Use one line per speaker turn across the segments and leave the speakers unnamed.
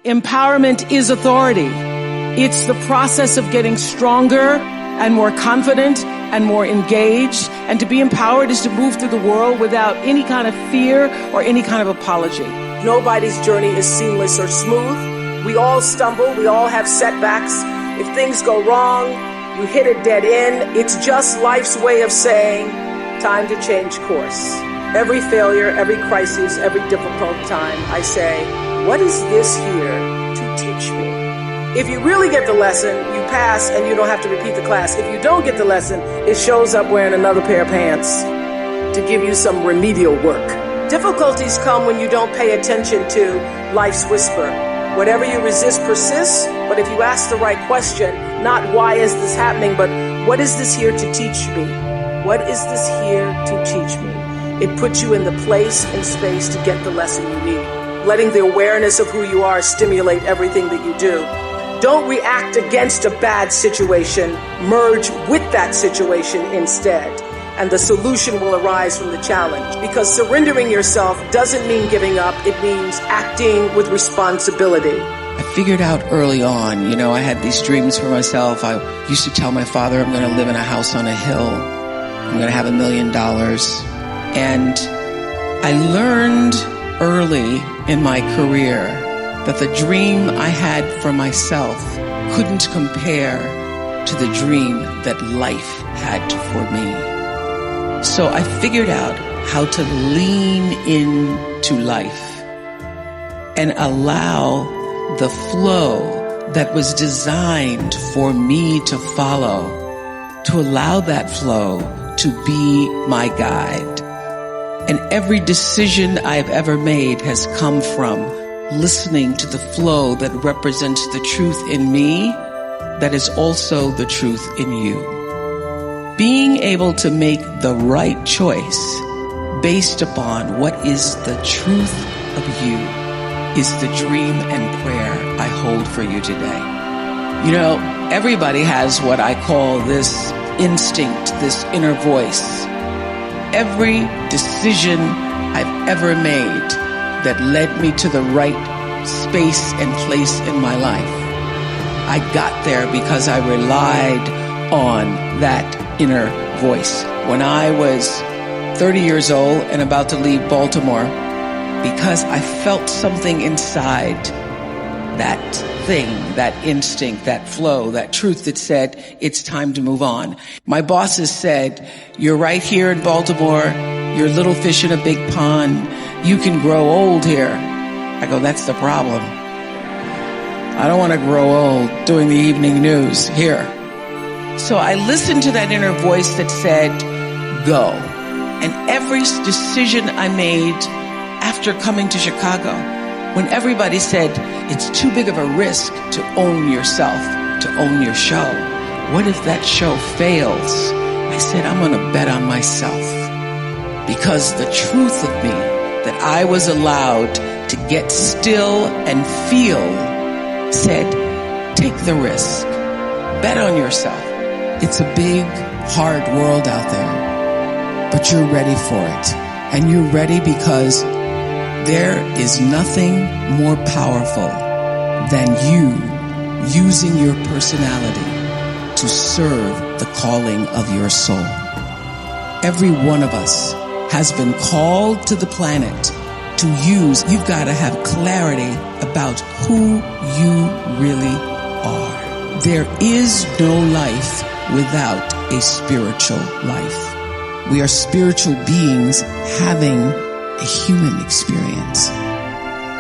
Empowerment is authority. It's the process of getting stronger and more confident and more engaged. And to be empowered is to move through the world without any kind of fear or any kind of apology. Nobody's journey is seamless or smooth. We all stumble. We all have setbacks. If things go wrong, you hit a dead end. It's just life's way of saying, time to change course. Every failure, every crisis, every difficult time, I say, what is this here to teach me? If you really get the lesson, you pass and you don't have to repeat the class. If you don't get the lesson, it shows up wearing another pair of pants to give you some remedial work. Difficulties come when you don't pay attention to life's whisper. Whatever you resist persists, but if you ask the right question, not why is this happening, but what is this here to teach me? What is this here to teach me? It puts you in the place and space to get the lesson you need. Letting the awareness of who you are stimulate everything that you do. Don't react against a bad situation. Merge with that situation instead. And the solution will arise from the challenge. Because surrendering yourself doesn't mean giving up. It means acting with responsibility.
I figured out early on, I had these dreams for myself. I used to tell my father I'm going to live in a house on a hill. I'm going to have $1 million. And I learned early in my career that the dream I had for myself couldn't compare to the dream that life had for me. So I figured out how to lean into life and allow the flow that was designed for me to follow, to allow that flow to be my guide. And every decision I've ever made has come from listening to the flow that represents the truth in me that is also the truth in you. Being able to make the right choice based upon what is the truth of you is the dream and prayer I hold for you today. Everybody has what I call this instinct, this inner voice. Every decision I've ever made that led me to the right space and place in my life, I got there because I relied on that inner voice. When I was 30 years old and about to leave Baltimore, because I felt something inside, that thing, that instinct, that flow, that truth that said, it's time to move on. My bosses said, you're right here in Baltimore, you're a little fish in a big pond, you can grow old here. I go, that's the problem. I don't want to grow old doing the evening news here. So I listened to that inner voice that said, go. And every decision I made after coming to Chicago, when everybody said, it's too big of a risk to own yourself, to own your show. What if that show fails? I said, I'm going to bet on myself. Because the truth of me that I was allowed to get still and feel said, take the risk. Bet on yourself. It's a big, hard world out there, but you're ready for it. And you're ready because there is nothing more powerful than you using your personality to serve the calling of your soul. Every one of us has been called to the planet to use. You've got to have clarity about who you really are. There is no life without a spiritual life. We are spiritual beings having a human experience.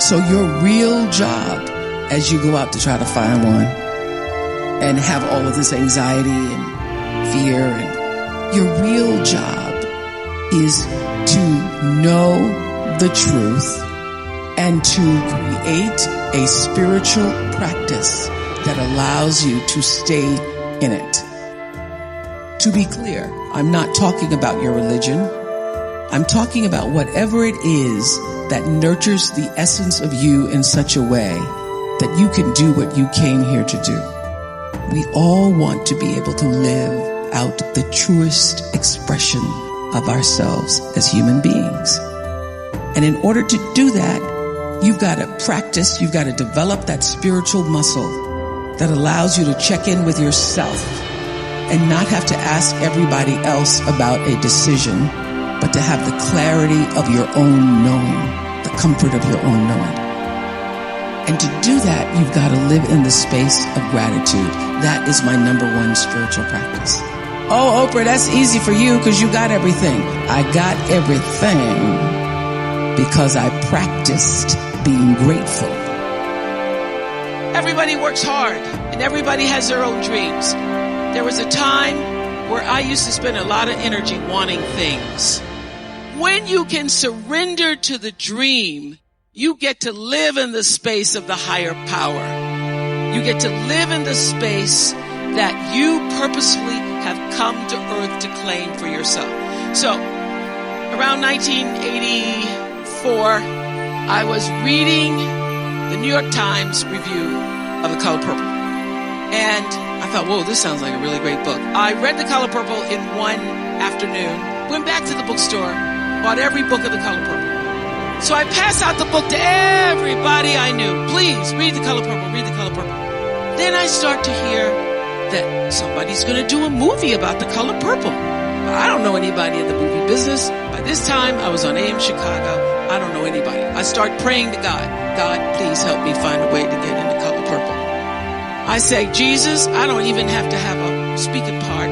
So your real job as you go out to try to find one and have all of this anxiety and fear, and your real job is to know the truth and to create a spiritual practice that allows you to stay in it. To be clear, I'm not talking about your religion. I'm talking about whatever it is that nurtures the essence of you in such a way that you can do what you came here to do. We all want to be able to live out the truest expression of ourselves as human beings. And in order to do that, You've got to practice, you've got to develop that spiritual muscle that allows you to check in with yourself and not have to ask everybody else about a decision, but to have the clarity of your own knowing, the comfort of your own knowing. And to do that, you've got to live in the space of gratitude. That is my number one spiritual practice. Oh, Oprah, that's easy for you because you got everything. I got everything because I practiced being grateful.
Everybody works hard and everybody has their own dreams. There was a time where I used to spend a lot of energy wanting things. When you can surrender to the dream, you get to live in the space of the higher power. You get to live in the space that you purposefully have come to earth to claim for yourself. So, around 1984, I was reading the New York Times review of The Color Purple. And I thought, whoa, this sounds like a really great book. I read The Color Purple in one afternoon, went back to the bookstore, bought every book of The Color Purple. So I passed out the book to everybody I knew. Please, read The Color Purple, read The Color Purple. Then I start to hear that somebody's going to do a movie about The Color Purple. But I don't know anybody in the movie business. By this time, I was on AM Chicago. I don't know anybody. I start praying to God. God, please help me find a way to get into Color Purple. I say, Jesus, I don't even have to have a speaking part.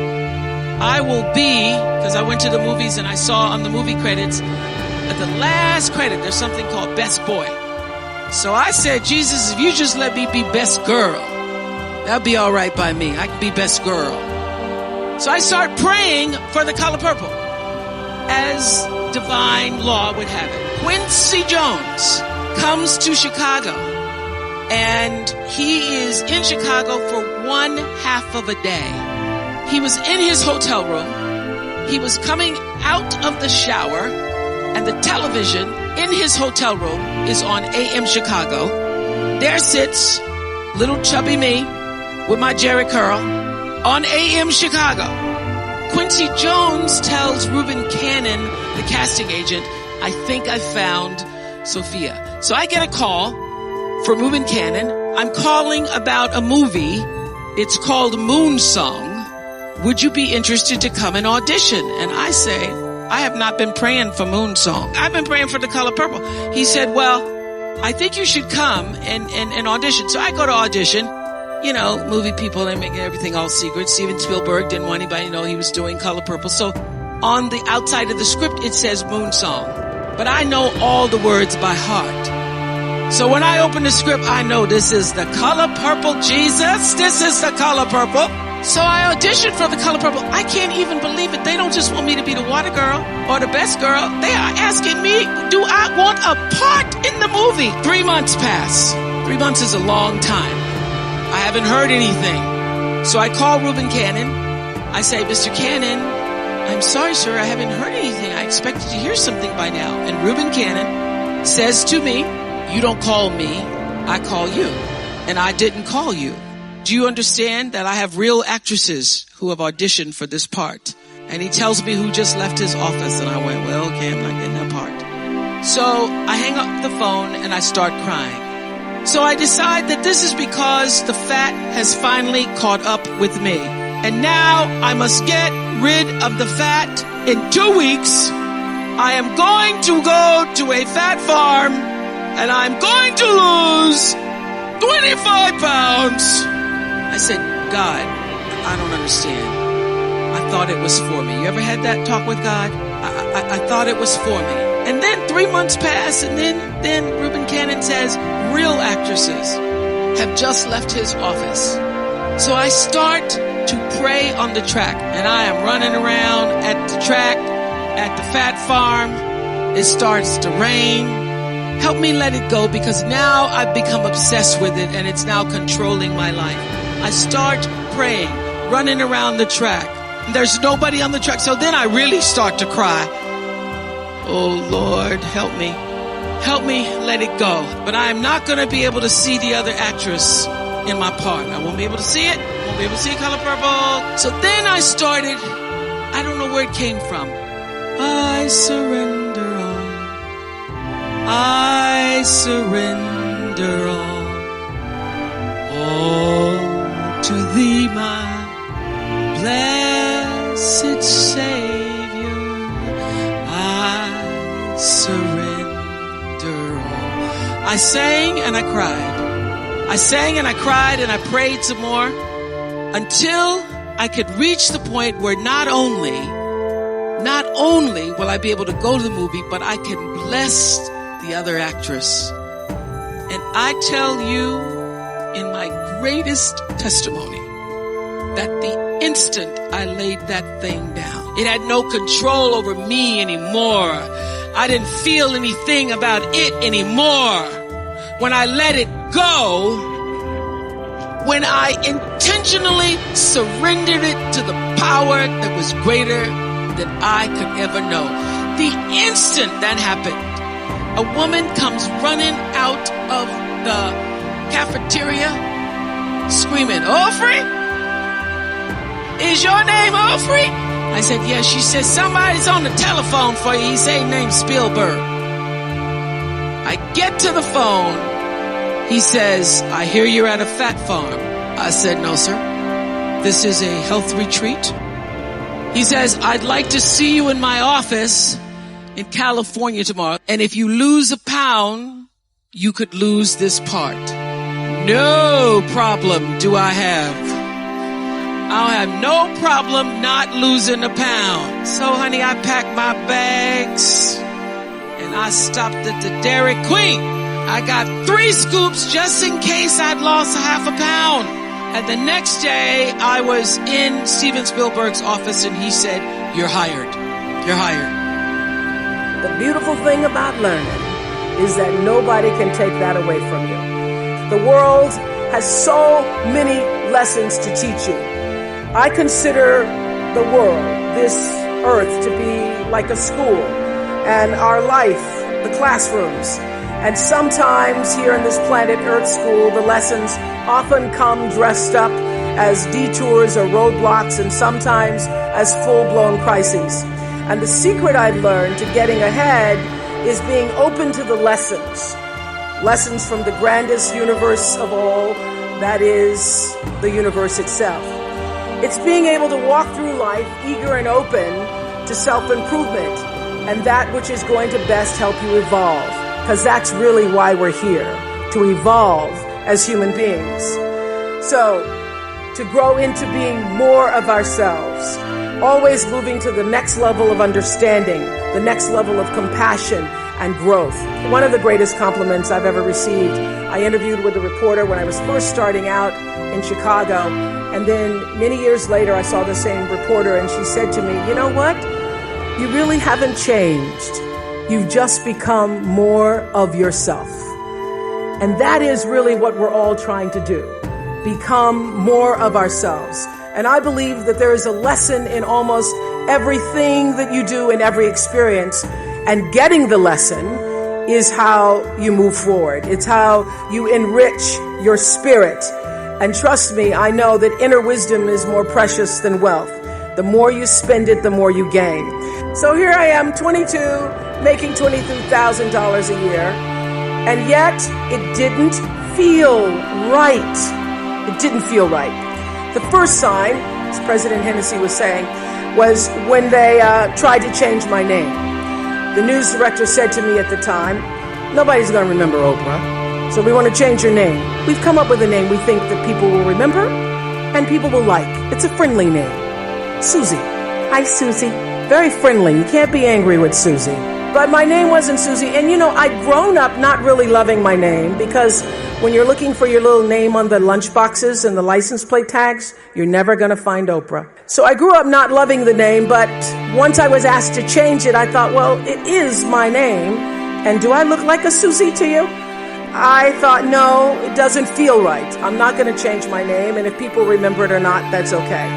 I will be, because I went to the movies and I saw on the movie credits, at the last credit, there's something called Best Boy. So I said, Jesus, if you just let me be best girl, that'd be all right by me. I can be best girl. So I start praying for The Color Purple. As divine law would have it, Quincy Jones comes to Chicago, and he is in Chicago for 1/2 of a day. He was in his hotel room. He was coming out of the shower, and the television in his hotel room is on AM Chicago. There sits little chubby me with my Jerry curl on AM Chicago. Quincy Jones tells Reuben Cannon, the casting agent, I think I found Sophia. So I get a call from Reuben Cannon. I'm calling about a movie. It's called Moon Song. Would you be interested to come and audition? And I say, I have not been praying for Moon Song. I've been praying for The Color Purple. He said, well, I think you should come and audition. So I go to audition. You know, movie people, they make everything all secret. Steven Spielberg didn't want anybody to know he was doing Color Purple. So on the outside of the script, it says Moon Song. But I know all the words by heart. So when I open the script, I know this is The Color Purple, Jesus. This is The Color Purple. So I auditioned for The Color Purple. I can't even believe it. They don't just want me to be the water girl or the best girl. They are asking me, do I want a part in the movie? 3 months pass. 3 months is a long time. I haven't heard anything. So I call Reuben Cannon. I say, Mr. Cannon, I'm sorry, sir, I haven't heard anything. I expected to hear something by now. And Reuben Cannon says to me, you don't call me, I call you. And I didn't call you. Do you understand that I have real actresses who have auditioned for this part? And he tells me who just left his office. And I went, well, okay, I'm not getting that part. So I hang up the phone and I start crying. So I decide that this is because the fat has finally caught up with me. And now I must get rid of the fat. In 2 weeks, I am going to go to a fat farm and I'm going to lose 25 pounds. I said, God, I don't understand. I thought it was for me. You ever had that talk with God? I thought it was for me. And then 3 months pass, and then Reuben Cannon says, real actresses have just left his office. So I start to pray on the track, and I am running around at the track, at the fat farm. It starts to rain. Help me let it go, because now I've become obsessed with it, and it's now controlling my life. I start praying, running around the track. There's nobody on the track. So then I really start to cry. Oh, Lord, help me. Help me let it go. But I am not going to be able to see the other actress in my part. I won't be able to see it. I won't be able to see Color Purple. So then I started, I don't know where it came from. I surrender all.
I surrender all to thee, my blessed Savior. I surrender all. I sang and I cried. I sang and I cried and I prayed some more until I could reach the point where not only will I be able to go to the movie, but I can bless the other actress. And I tell you in my greatest testimony that the instant I laid that thing down, it had no control over me anymore. I didn't feel anything about it anymore. When I let it go, when I intentionally surrendered it to the power that was greater than I could ever know. The instant that happened, a woman comes running out of the cafeteria screaming, Ofrey? Is your name Ofrey? I said, yes. She said, somebody's on the telephone for you. He said, named Spielberg. I get to the phone. He says, I hear you're at a fat farm. I said, no, sir. This is a health retreat. He says, I'd like to see you in my office in California tomorrow. And if you lose a pound, you could lose this part. No problem do I have. I'll have no problem not losing a pound. So, honey, I packed my bags and I stopped at the Dairy Queen. I got 3 scoops just in case I'd lost a half a pound. And the next day, I was in Steven Spielberg's office and he said, you're hired. You're hired.
The beautiful thing about learning is that nobody can take that away from you. The world has so many lessons to teach you. I consider the world, this earth, to be like a school, and our life, the classrooms. And sometimes here in this planet Earth school, the lessons often come dressed up as detours or roadblocks, and sometimes as full-blown crises. And the secret I've learned to getting ahead is being open to the lessons. Lessons from the grandest universe of all, that is the universe itself. It's being able to walk through life eager and open to self-improvement and that which is going to best help you evolve. Because that's really why we're here, to evolve as human beings. So, to grow into being more of ourselves, always moving to the next level of understanding, the next level of compassion and growth. One of the greatest compliments I've ever received, I interviewed with a reporter when I was first starting out in Chicago, and then many years later I saw the same reporter and she said to me, you know what? You really haven't changed. You've just become more of yourself. And that is really what we're all trying to do. Become more of ourselves. And I believe that there is a lesson in almost everything that you do in every experience. And getting the lesson is how you move forward. It's how you enrich your spirit. And trust me, I know that inner wisdom is more precious than wealth. The more you spend it, the more you gain. So here I am, 22, making $23,000 a year, and yet it didn't feel right. It didn't feel right. The first sign, as President Hennessy was saying, was when they tried to change my name. The news director said to me at the time, nobody's going to remember Oprah, so we want to change your name. We've come up with a name we think that people will remember and people will like. It's a friendly name. Susie. Hi, Susie. Very friendly. You can't be angry with Susie. But my name wasn't Susie. And you know, I'd grown up not really loving my name because when you're looking for your little name on the lunch boxes and the license plate tags, you're never going to find Oprah. So I grew up not loving the name, but once I was asked to change it, I thought, well, it is my name. And do I look like a Susie to you? I thought, no, it doesn't feel right. I'm not going to change my name. And if people remember it or not, that's okay.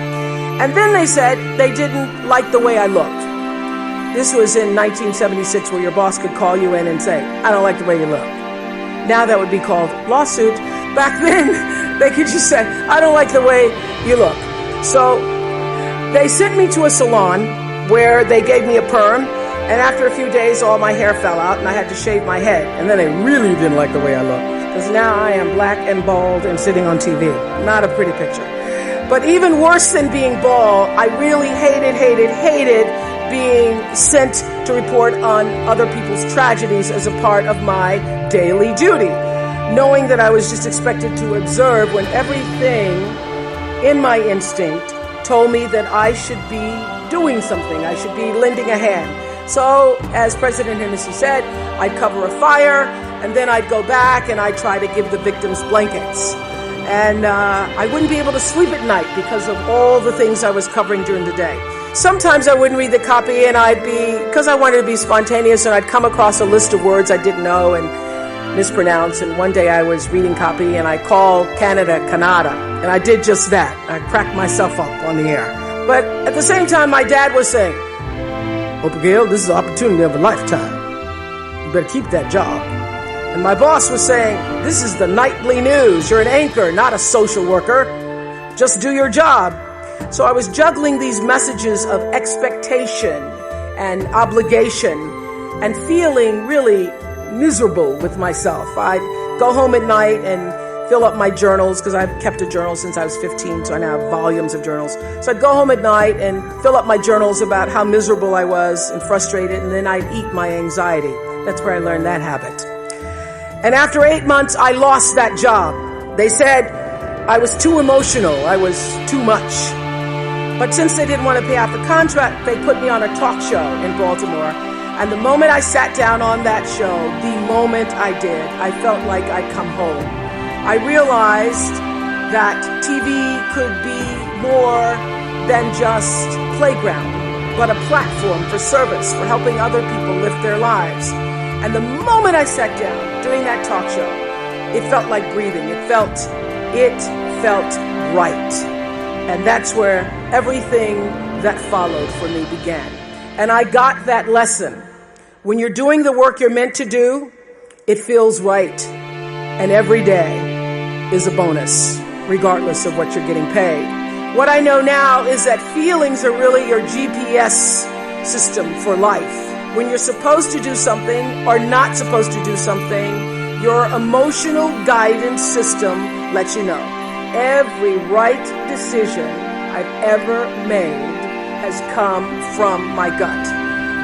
And then they said they didn't like the way I looked. This was in 1976 where your boss could call you in and say, I don't like the way you look. Now that would be called lawsuit. Back then, they could just say, I don't like the way you look. So they sent me to a salon where they gave me a perm And after a few days, all my hair fell out and I had to shave my head. And then they really didn't like the way I looked, because now I am black and bald and sitting on TV. Not a pretty picture. But even worse than being bald, I really hated being sent to report on other people's tragedies as a part of my daily duty, knowing that I was just expected to observe when everything in my instinct told me that I should be doing something, I should be lending a hand. So, as President Hennessy said, I'd cover a fire, and then I'd go back and I'd try to give the victims blankets. And I wouldn't be able to sleep at night because of all the things I was covering during the day. Sometimes I wouldn't read the copy, and because I wanted to be spontaneous, and I'd come across a list of words I didn't know and mispronounce. And one day I was reading copy, and I called Canada, Canada. And I did just that. I cracked myself up on the air. But at the same time, my dad was saying, Oprah Gail, this is the opportunity of a lifetime. You better keep that job. And my boss was saying, this is the nightly news. You're an anchor, not a social worker. Just do your job. So I was juggling these messages of expectation and obligation and feeling really miserable with myself. I'd go home at night and fill up my journals, because I've kept a journal since I was 15, so I now have volumes of journals. So I'd go home at night and fill up my journals about how miserable I was and frustrated, and then I'd eat my anxiety. That's where I learned that habit. And after 8 months, I lost that job. They said I was too emotional, I was too much. But since they didn't want to pay out the contract, they put me on a talk show in Baltimore. And the moment I sat down on that show, the moment I did, I felt like I'd come home. I realized that TV could be more than just playground, but a platform for service, for helping other people lift their lives. And the moment I sat down doing that talk show, it felt like breathing. It felt right. And that's where everything that followed for me began. And I got that lesson. When you're doing the work you're meant to do, it feels right. And every day is a bonus, regardless of what you're getting paid. What I know now is that feelings are really your GPS system for life. When you're supposed to do something or not supposed to do something, your emotional guidance system lets you know. Every right decision I've ever made has come from my gut.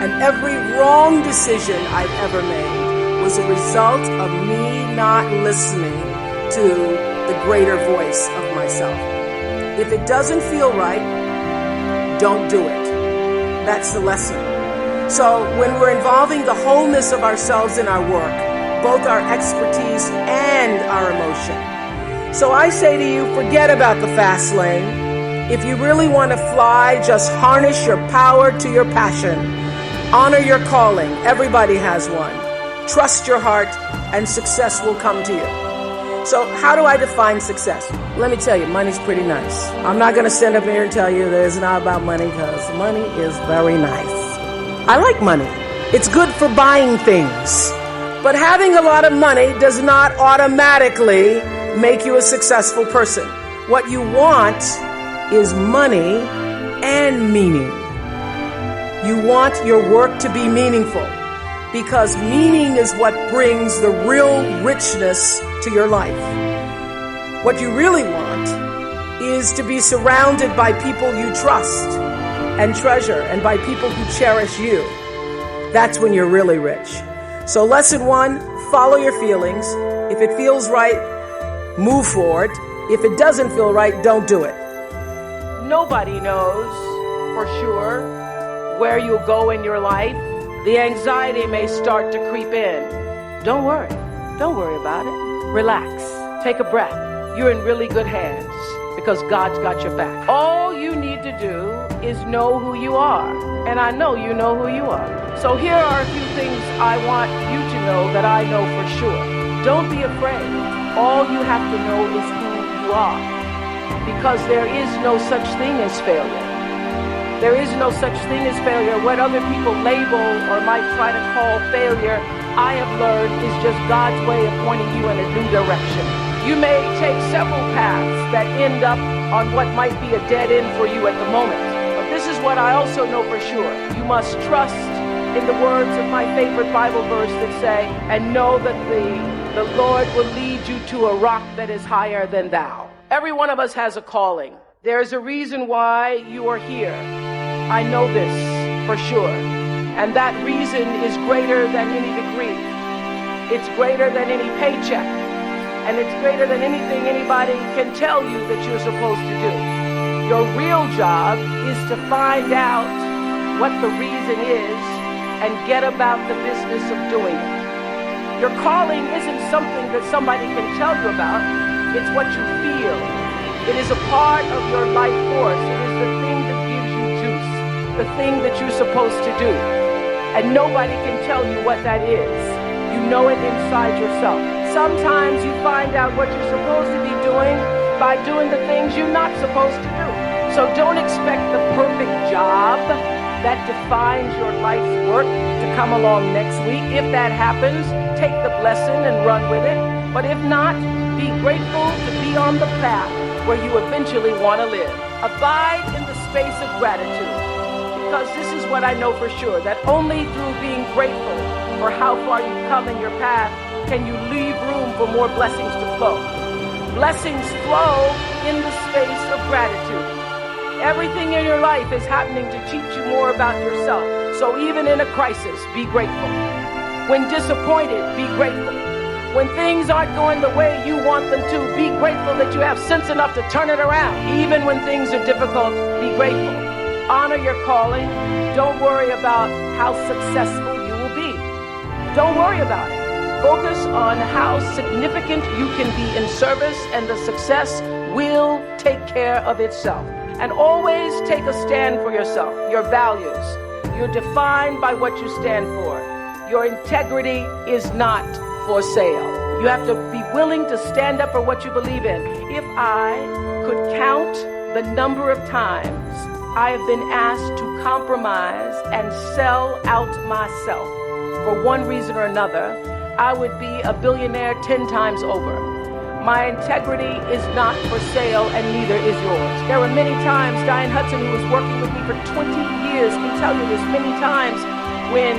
And every wrong decision I've ever made was a result of me not listening to the greater voice of myself. If it doesn't feel right, don't do it. That's the lesson. So when we're involving the wholeness of ourselves in our work, both our expertise and our emotion. So I say to you, forget about the fast lane. If you really want to fly, just harness your power to your passion. Honor your calling. Everybody has one. Trust your heart, and success will come to you. So how do I define success? Let me tell you, money's pretty nice. I'm not going to stand up here and tell you that it's not about money, because money is very nice. I like money. It's good for buying things. But having a lot of money does not automatically make you a successful person. What you want is money and meaning. You want your work to be meaningful, because meaning is what brings the real richness to your life. What you really want is to be surrounded by people you trust and treasure, and by people who cherish you. That's when you're really rich. So lesson 1, follow your feelings. If it feels right, move forward. If it doesn't feel right, don't do it. Nobody knows for sure where you'll go in your life. The anxiety may start to creep in. Don't worry. Don't worry about it. Relax. Take a breath. You're in really good hands, because God's got your back. All you need to do is know who you are. And I know you know who you are. So here are a few things I want you to know that I know for sure. Don't be afraid. All you have to know is who you are. Because there is no such thing as failure. There is no such thing as failure. What other people label or might try to call failure, I have learned is just God's way of pointing you in a new direction. You may take several paths that end up on what might be a dead end for you at the moment. But this is what I also know for sure. You must trust in the words of my favorite Bible verse that say, and know that the Lord will lead you to a rock that is higher than thou. Every one of us has a calling. There's a reason why you are here. I know this for sure. And that reason is greater than any degree. It's greater than any paycheck. And it's greater than anything anybody can tell you that you're supposed to do. Your real job is to find out what the reason is and get about the business of doing it. Your calling isn't something that somebody can tell you about. It's what you feel. It is a part of your life force. It is the thing that gives you juice, the thing that you're supposed to do. And nobody can tell you what that is. You know it inside yourself. Sometimes you find out what you're supposed to be doing by doing the things you're not supposed to do. So don't expect the perfect job that defines your life's work to come along next week. If that happens, take the blessing and run with it. But if not, be grateful to be on the path where you eventually want to live. Abide in the space of gratitude, because this is what I know for sure, that only through being grateful for how far you've come in your path can you leave room for more blessings to flow. Blessings flow in the space of gratitude. Everything in your life is happening to teach you more about yourself. So even in a crisis, be grateful. When disappointed, be grateful. When things aren't going the way you want them to, be grateful that you have sense enough to turn it around. Even when things are difficult, be grateful. Honor your calling. Don't worry about how successful you will be. Don't worry about it. Focus on how significant you can be in service, and the success will take care of itself. And always take a stand for yourself, your values. You're defined by what you stand for. Your integrity is not for sale. You have to be willing to stand up for what you believe in. If I could count the number of times I have been asked to compromise and sell out myself for one reason or another, I would be a billionaire 10 times over. My integrity is not for sale, and neither is yours. There were many times, Diane Hudson, who was working with me for 20 years, can tell you this, many times when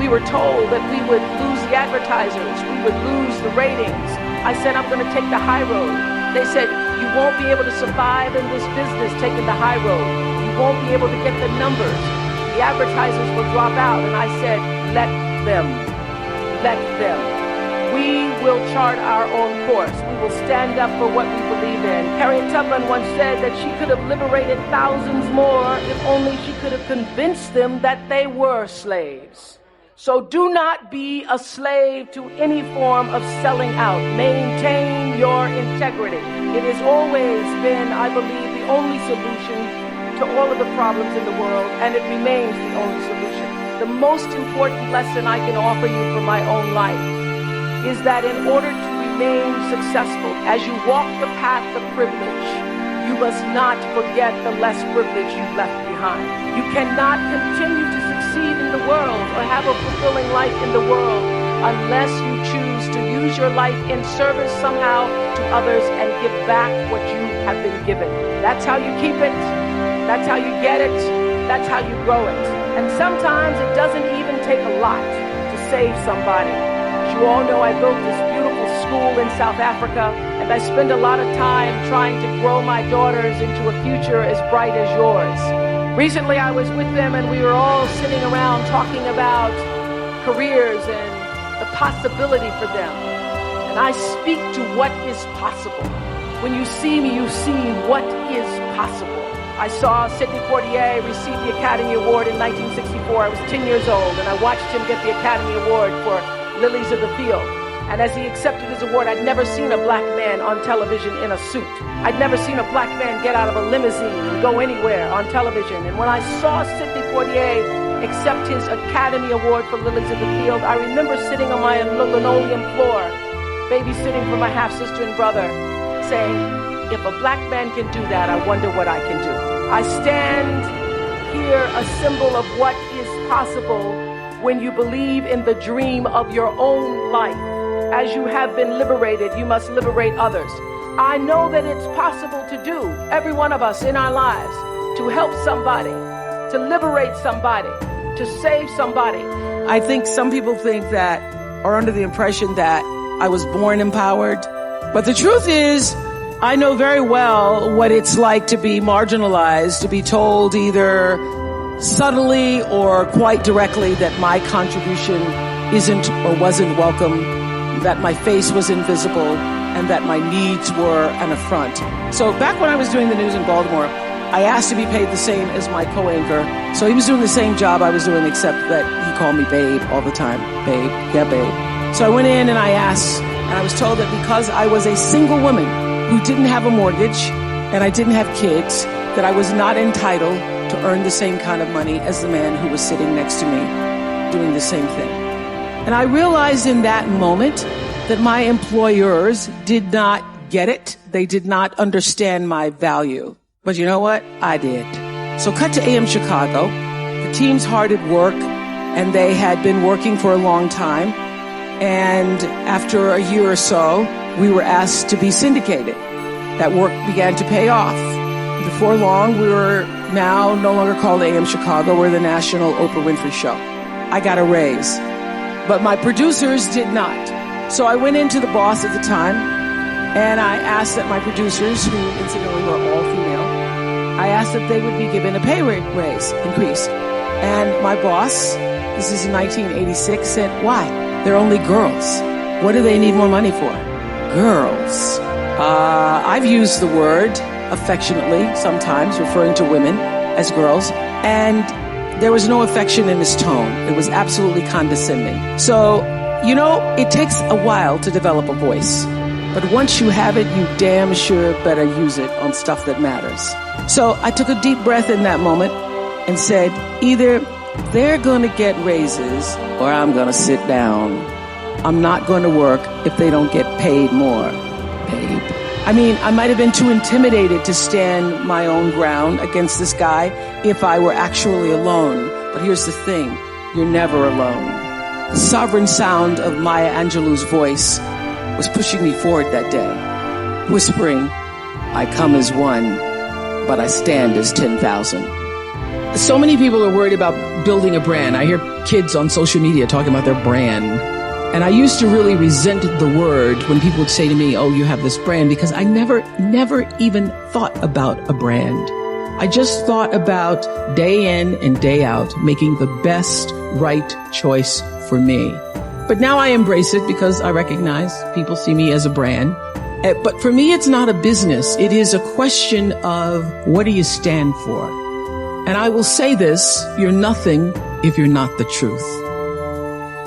we were told that we would lose the advertisers, we would lose the ratings. I said, I'm going to take the high road. They said, you won't be able to survive in this business taking the high road. You won't be able to get the numbers. The advertisers will drop out. And I said, let them. Let them. We will chart our own course. We will stand up for what we believe in. Harriet Tubman once said that she could have liberated thousands more if only she could have convinced them that they were slaves. So do not be a slave to any form of selling out. Maintain your integrity. It has always been, I believe, the only solution to all of the problems in the world, and it remains the only solution. The most important lesson I can offer you from my own life is that in order to remain successful, as you walk the path of privilege, you must not forget the less privilege you've left behind. You cannot continue to succeed in the world or have a fulfilling life in the world unless you choose to use your life in service somehow to others and give back what you have been given. That's how you keep it. That's how you get it. That's how you grow it. And sometimes it doesn't even take a lot to save somebody. You all know I built this beautiful school in South Africa, and I spend a lot of time trying to grow my daughters into a future as bright as yours. Recently, I was with them, and we were all sitting around talking about careers and the possibility for them. And I speak to what is possible. When you see me, you see what is possible. I saw Sidney Poitier receive the Academy Award in 1964. I was 10 years old, and I watched him get the Academy Award for Lilies of the Field. And as he accepted his award, I'd never seen a black man on television in a suit. I'd never seen a black man get out of a limousine and go anywhere on television. And when I saw Sidney Poitier accept his Academy Award for Lilies of the Field, I remember sitting on my linoleum floor, babysitting for my half-sister and brother, saying, if a black man can do that, I wonder what I can do. I stand here a symbol of what is possible when you believe in the dream of your own life. As you have been liberated, you must liberate others. I know that it's possible to do, every one of us in our lives, to help somebody, to liberate somebody, to save somebody. I think some people think that, or under the impression that I was born empowered. But the truth is, I know very well what it's like to be marginalized, to be told either subtly or quite directly that my contribution isn't or wasn't welcome, that my face was invisible, and that my needs were an affront. So back when I was doing the news in Baltimore, I asked to be paid the same as my co-anchor. So he was doing the same job I was doing, except that he called me babe all the time. Babe, yeah, babe. So I went in and I asked, and I was told that because I was a single woman who didn't have a mortgage and I didn't have kids, that I was not entitled to earn the same kind of money as the man who was sitting next to me doing the same thing. And I realized in that moment that my employers did not get it. They did not understand my value. But you know what? I did. So cut to AM Chicago. The team's hard at work, and they had been working for a long time. And after a year or so, we were asked to be syndicated. That work began to pay off. Before long, we were now no longer called AM Chicago. We're the national Oprah Winfrey Show. I got a raise, but my producers did not. So I went into the boss at the time, and I asked that my producers, who incidentally were all female, I asked that they would be given a pay raise increase. And my boss, this is in 1986, said, why? They're only girls. What do they need more money for? Girls. I've used the word affectionately, sometimes referring to women as girls, and there was no affection in his tone. It was absolutely condescending. So, you know, it takes a while to develop a voice, but once you have it, you damn sure better use it on stuff that matters. So I took a deep breath in that moment and said, either they're going to get raises or I'm going to sit down. I'm not going to work if they don't get paid more, babe. I mean, I might have been too intimidated to stand my own ground against this guy if I were actually alone. But here's the thing, you're never alone. The sovereign sound of Maya Angelou's voice was pushing me forward that day, whispering, I come as one, but I stand as 10,000. So many people are worried about building a brand. I hear kids on social media talking about their brand. And I used to really resent the word when people would say to me, oh, you have this brand, because I never even thought about a brand. I just thought about day in and day out, making the best right choice for me. But now I embrace it because I recognize people see me as a brand. But for me, it's not a business. It is a question of what do you stand for? And I will say this, you're nothing if you're not the truth.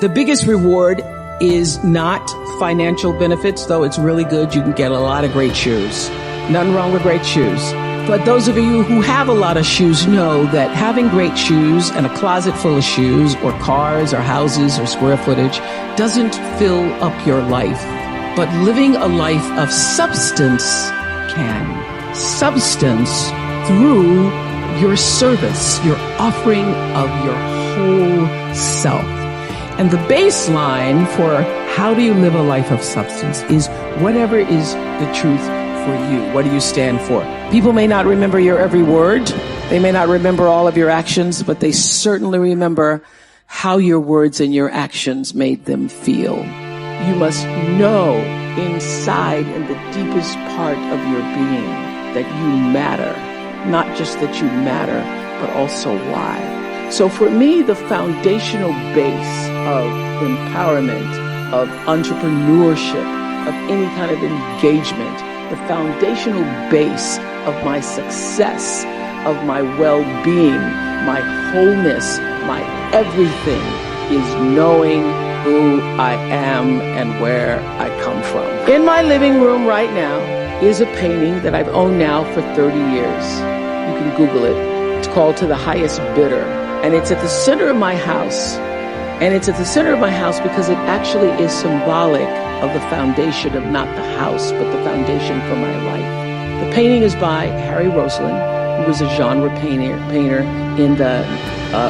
The biggest reward is not financial benefits, though it's really good. You can get a lot of great shoes. Nothing wrong with great shoes. But those of you who have a lot of shoes know that having great shoes and a closet full of shoes or cars or houses or square footage doesn't fill up your life. But living a life of substance can. Substance through your service, your offering of your whole self. And the baseline for how do you live a life of substance is whatever is the truth for you. What do you stand for? People may not remember your every word. They may not remember all of your actions, but they certainly remember how your words and your actions made them feel. You must know inside in the deepest part of your being that you matter. Not just that you matter, but also why. So for me, the foundational base of empowerment, of entrepreneurship, of any kind of engagement, the foundational base of my success, of my well-being, my wholeness, my everything is knowing who I am and where I come from. In my living room right now is a painting that I've owned now for 30 years. You can Google it. It's called To the Highest Bidder. And it's at the center of my house. And it's at the center of my house because it actually is symbolic of the foundation of not the house, but the foundation for my life. The painting is by Harry Roseland, who was a genre painter in the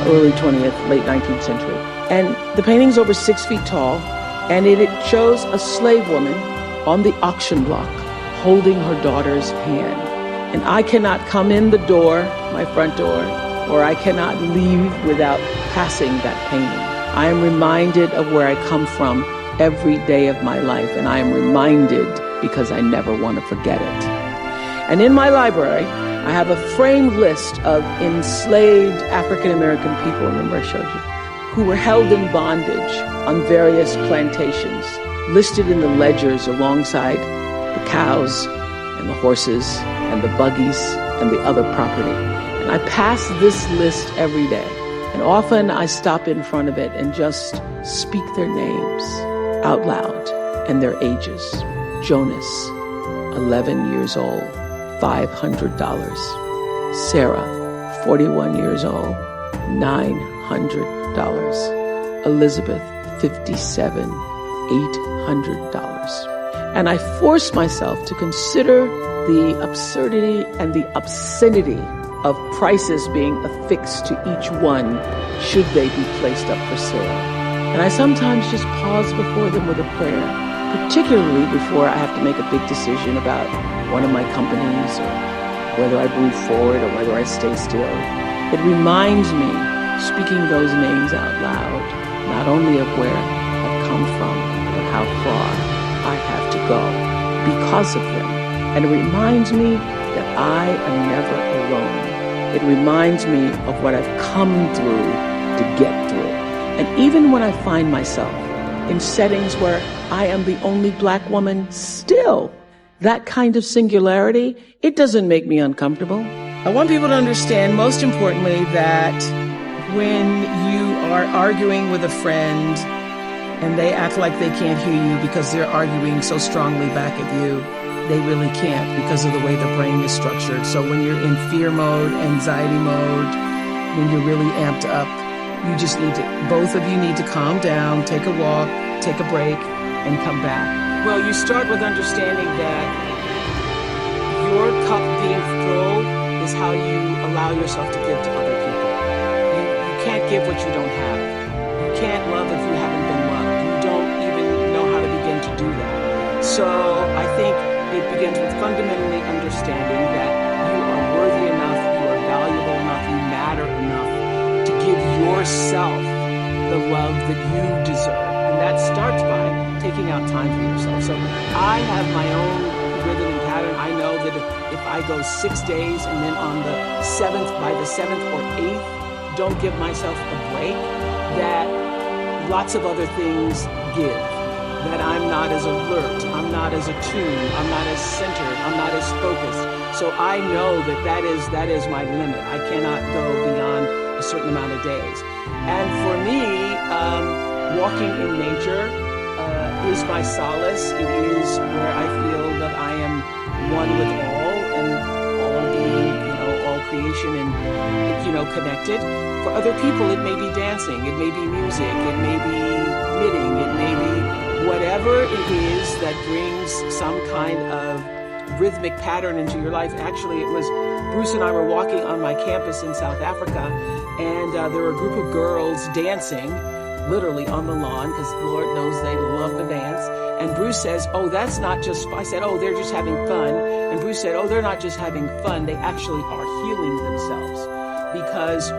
early 20th, late 19th century. And the painting's over 6 feet tall, and it shows a slave woman on the auction block holding her daughter's hand. And I cannot come in the door, my front door, or I cannot leave without passing that pain. I am reminded of where I come from every day of my life, and I am reminded because I never want to forget it. And in my library, I have a framed list of enslaved African-American people, remember I showed you, who were held in bondage on various plantations, listed in the ledgers alongside the cows and the horses and the buggies and the other property. And I pass this list every day. And often I stop in front of it and just speak their names out loud and their ages. Jonas, 11 years old, $500. Sarah, 41 years old, $900. Elizabeth, 57, $800. And I force myself to consider the absurdity and the obscenity of prices being affixed to each one should they be placed up for sale. And I sometimes just pause before them with a prayer, particularly before I have to make a big decision about one of my companies or whether I move forward or whether I stay still. It reminds me, speaking those names out loud, not only of where I've come from, but how far I have to go because of them. And it reminds me that I am never alone. It reminds me of what I've come through to get through. And even when I find myself in settings where I am the only Black woman, still, that kind of singularity, it doesn't make me uncomfortable. I want people to understand, most importantly, that when you are arguing with a friend and they act like they can't hear you because they're arguing so strongly back at you, they really can't because of the way the brain is structured. So when you're in fear mode, anxiety mode, when you're really amped up, you just need to, both of you need to calm down, take a walk, take a break, and come back. Well, you start with understanding that your cup being full is how you allow yourself to give to other people. You can't give what you don't have. You can't love if you haven't been loved. You don't even know how to begin to do that. So I think it begins with fundamentally understanding that you are worthy enough, you are valuable enough, you matter enough to give yourself the love that you deserve. And that starts by taking out time for yourself. So I have my own rhythm and pattern. I know that if I go 6 days and then on the 7th, by the 7th or 8th, don't give myself a break, that lots of other things give. That I'm not as alert, I'm not as attuned, I'm not as centered, I'm not as focused. So I know that is my limit. I cannot go beyond a certain amount of days. And for me, walking in nature is my solace. It is where I feel that I am one with all and all being, all creation and, connected. For other people, it may be dancing, it may be music, it may be knitting, it may be whatever it is that brings some kind of rhythmic pattern into your life. Actually, it was Bruce and I were walking on my campus in South Africa, and there were a group of girls dancing, literally on the lawn, because Lord knows they love to dance. And Bruce says, oh, that's not just, I said, oh, they're just having fun. And Bruce said, oh, they're not just having fun, they actually are healing themselves. Because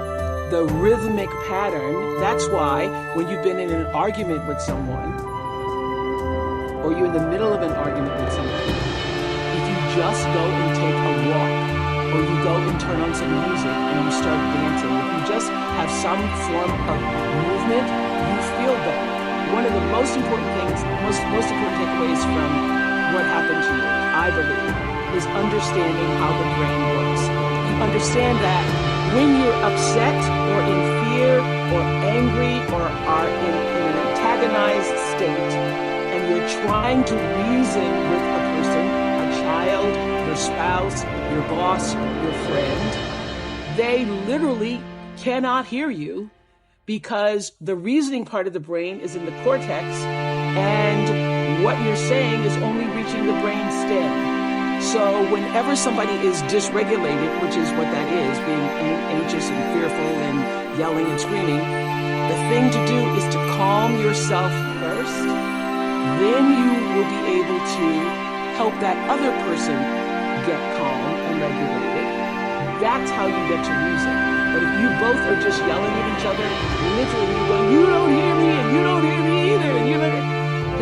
the rhythmic pattern, that's why when you've been in an argument with someone, or you're in the middle of an argument with someone, if you just go and take a walk, or you go and turn on some music and you start dancing, if you just have some form of movement, you feel better. One of the most important things, most important takeaways from what happened to you, I believe, is understanding how the brain works. You understand that when you're upset or in fear or angry or are in an antagonized state, and you're trying to reason with a person, a child, your spouse, your boss, your friend, they literally cannot hear you because the reasoning part of the brain is in the cortex and what you're saying is only reaching the brain stem. So whenever somebody is dysregulated, which is what that is, being anxious and fearful and yelling and screaming, the thing to do is to calm yourself first. Then you will be able to help that other person get calm and regulated. That's how you get to reason. But if you both are just yelling at each other, literally going, you don't hear me and you don't hear me either, and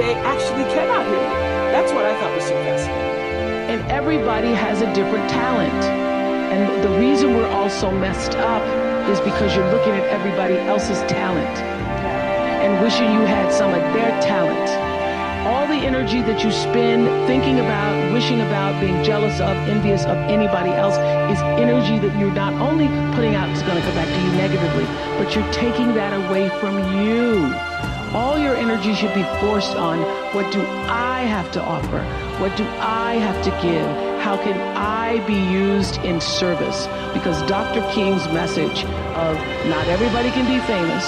they actually cannot hear you. That's what I thought was so fascinating. And everybody has a different talent. And the reason we're all so messed up is because you're looking at everybody else's talent and wishing you had some of their talent. All the energy that you spend thinking about, wishing about, being jealous of, envious of anybody else is energy that you're not only putting out is going to come back to you negatively, but you're taking that away from you. All your energy should be forced on, what do I have to offer? What do I have to give? How can I be used in service? Because Dr. King's message of not everybody can be famous,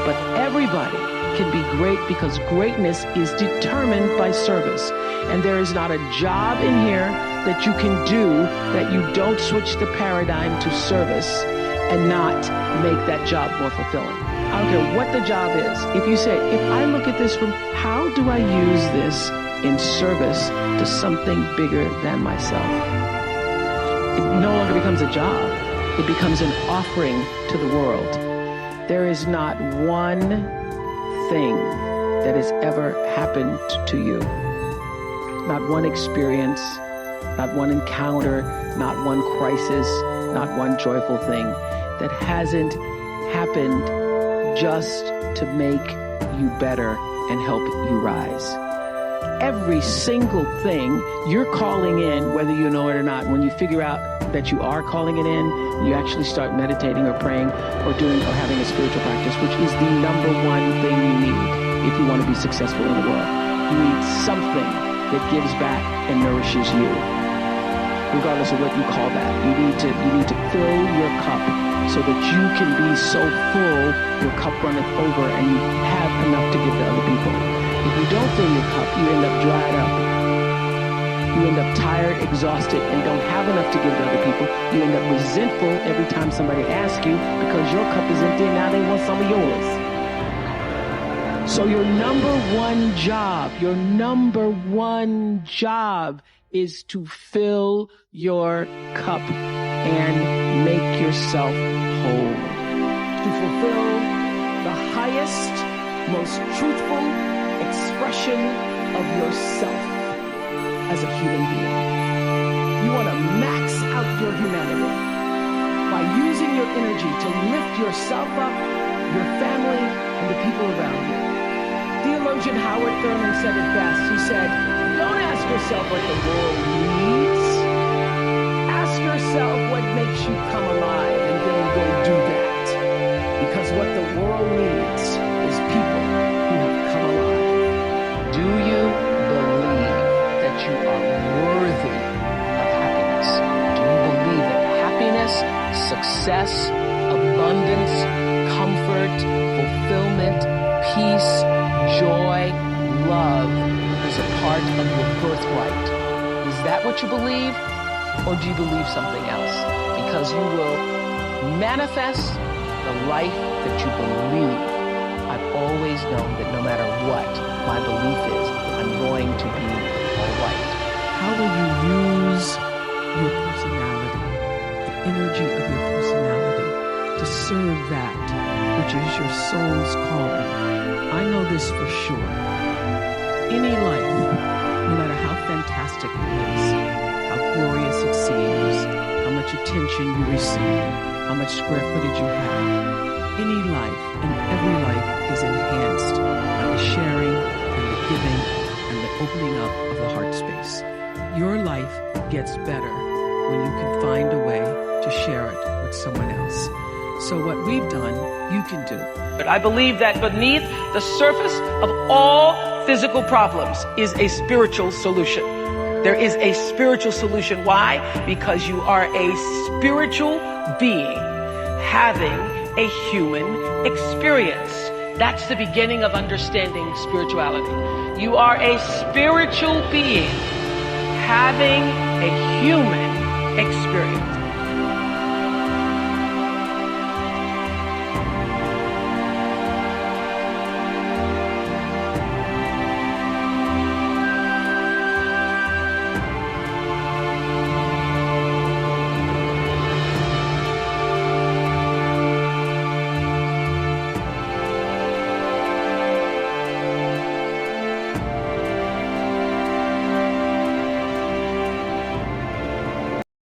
but everybody can be great, because greatness is determined by service. And there is not a job in here that you can do that you don't switch the paradigm to service and not make that job more fulfilling. I don't care what the job is. If you say, if I look at this from how do I use this in service to something bigger than myself, it no longer becomes a job. It becomes an offering to the world. There is not one thing that has ever happened to you. Not one experience, not one encounter, not one crisis, not one joyful thing that hasn't happened just to make you better and help you rise. Every single thing you're calling in, whether you know it or not, when you figure out that you are calling it in, you actually start meditating or praying or doing or having a spiritual practice, which is the number one thing you need if you want to be successful in the world. You need something that gives back and nourishes you, regardless of what you call that. You need to fill your cup so that you can be so full, your cup runneth over and you have enough to give to other people. If you don't fill your cup, you end up dried up. You end up tired, exhausted, and don't have enough to give to other people. You end up resentful every time somebody asks you because your cup is empty and now they want some of yours. So your number one job is to fill your cup and make yourself whole. To fulfill the highest, most truthful expression of yourself as a human being. You want to max out your humanity by using your energy to lift yourself up, your family, and the people around you. Theologian Howard Thurman said it best. He said, don't ask yourself what the world needs. Ask yourself what makes you come alive and then go do that. Because what the world needs is people who have come alive. Do you believe that you are worthy of happiness? Do you believe that happiness, success, abundance, comfort, fulfillment, peace, joy, love is a part of your birthright? Is that what you believe? Or do you believe something else? Because you will manifest the life that you believe. I've always known that no matter what my belief is, I'm going to be all right.
How will you use your personality, the energy of your personality, to serve that which is your soul's calling? I know this for sure. Any life, no matter how fantastic it is, how glorious it seems, how much attention you receive, how much square footage you have, any life and every life is enhanced by the sharing and the giving and the opening up of the heart space. Your life gets better when you can find a way to share it with someone else. So what we've done, you can do.
But I believe that beneath the surface of all physical problems is a spiritual solution. There is a spiritual solution. Why? Because you are a spiritual being having a human experience. That's the beginning of understanding spirituality. You are a spiritual being having a human experience.